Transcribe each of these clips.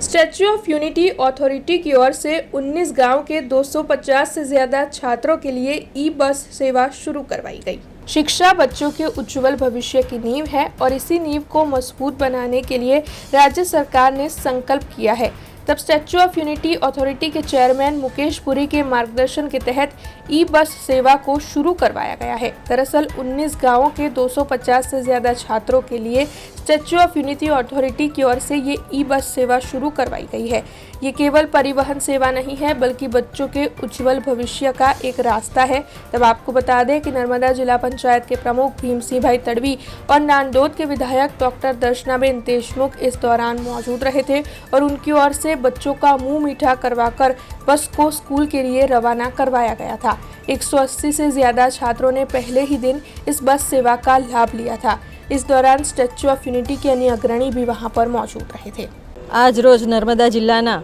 Statue of unity authority की ओर से 19 गांव के 250 से ज्यादा छात्रों के लिए ई बस सेवा शुरू करवाई गई। शिक्षा बच्चों के उज्जवल भविष्य की नींव है और इसी नींव को मजबूत बनाने के लिए राज्य सरकार ने संकल्प किया है। तब स्टैच्यू ऑफ यूनिटी अथॉरिटी के चेयरमैन मुकेश पुरी के मार्गदर्शन के तहत ई बस सेवा को शुरू करवाया गया है। दरअसल 19 गांवों के 250 से ज्यादा छात्रों के लिए स्टैच्यू ऑफ यूनिटी अथॉरिटी की ओर से ये ई बस सेवा शुरू करवाई गई है। ये केवल परिवहन सेवा नहीं है बल्कि बच्चों के उज्जवल भविष्य का एक रास्ता है। तब आपको बता दें कि नर्मदा जिला पंचायत के प्रमुख भीम सिंह भाई तड़वी और नांदोद के विधायक डॉक्टर दर्शनाबेन देशमुख इस दौरान मौजूद रहे थे और उनकी ओर से बच्चों का मुंह मीठा करवाकर बस को स्कूल के लिए रवाना करवाया गया था। 180 से ज्यादा छात्रों ने पहले ही दिन इस बस सेवा का लाभ लिया था। इस दौरान स्टैच्यू ऑफ यूनिटी के अन्य अग्रणी भी वहां पर मौजूद रहे थे। आज रोज नर्मदा जिल्लाना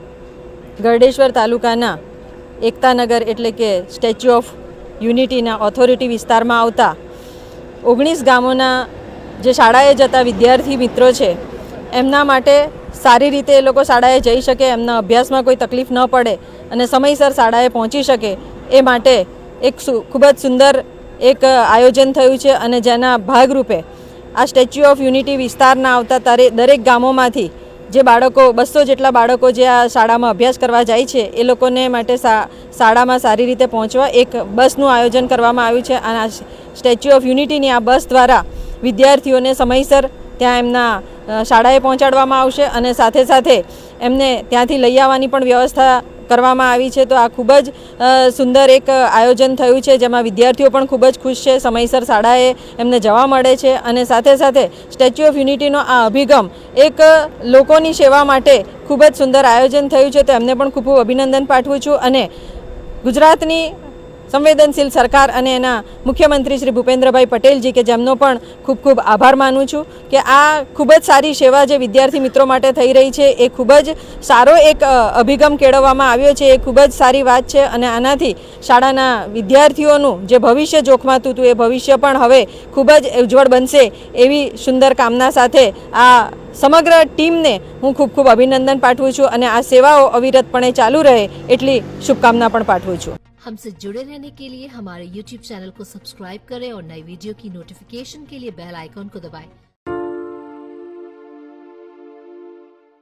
गरडेश्वर तालुकाना एकतानगर एटले के स्टेच्यू ऑफ यूनिटीना ऑथोरिटी विस्तारमां आवता 19 गामोना जे शाळाए जता विद्यार्थी मित्रों छे एमना माटे सारी रीते ए लोको शाळाए जई शके, एमना अभ्यासमां कोई तकलीफ न पड़े अने समयसर शाळाए पहोंची शके ए माटे एक खूब ज सुंदर एक आयोजन थयुं छे अने जेना भागरूपे आ स्टेच्यू ऑफ यूनिटी विस्तारना आवता दरेक गामोमांथी जे बाळको 200 जेटला बाळको जे आ शाळामां अभ्यास करवा जाय छे ए लोकोने माटे शाळामां सारी रीते पहोंचवा एक बसनुं आयोजन करवामां आव्युं छे अने स्टेच्यू ऑफ यूनिटीनी आ बस द्वारा विद्यार्थीओने समयसर ત્યાં એમના શાળાએ પહોંચાડવામાં આવશે અને સાથે સાથે એમને ત્યાંથી લઈ આવવાની પણ વ્યવસ્થા કરવામાં આવી છે। તો આ ખૂબ જ સુંદર એક આયોજન થયું છે જેમાં વિદ્યાર્થીઓ પણ ખૂબ જ ખુશ છે, સમયસર શાળાએ એમને જવા મળે છે અને સાથે સાથે સ્ટેચ્યુ ઓફ યુનિટીનો આ અભિગમ એક લોકોની સેવા માટે ખૂબ જ સુંદર આયોજન થયું છે। તો એમને પણ ખૂબ ખૂબ અભિનંદન પાઠવું છું અને ગુજરાતની संवेदनशील सरकार अने एना मुख्यमंत्री श्री भूपेन्द्रभाई पटेल जी के जेमनो पण खूब खूब आभार मानु छूँ कि आ खूब ज सारी सेवा जे विद्यार्थी मित्रों माटे थई रही है ए खूब ज सारो एक अभिगम केळववामां आव्यो छे। ए खूब ज सारी वात छे अने आनाथी शाळाना विद्यार्थीओनुं जे भविष्य जोखमातुं हतुं ए भविष्य पण हवे खूब ज उज्जवल बनशे एवी सुंदर कामना साथे आ समग्र टीम ने हूँ खूब खूब अभिनंदन पाठवुं छूं अने आ सेवाओं अविरतपणे चालू रहे एटली शुभकामना पण पाठवुं छूं। हमसे जुड़े रहने के लिए हमारे YouTube चैनल को सब्सक्राइब करें और नई वीडियो की नोटिफिकेशन के लिए बेल आइकॉन को दबाएं।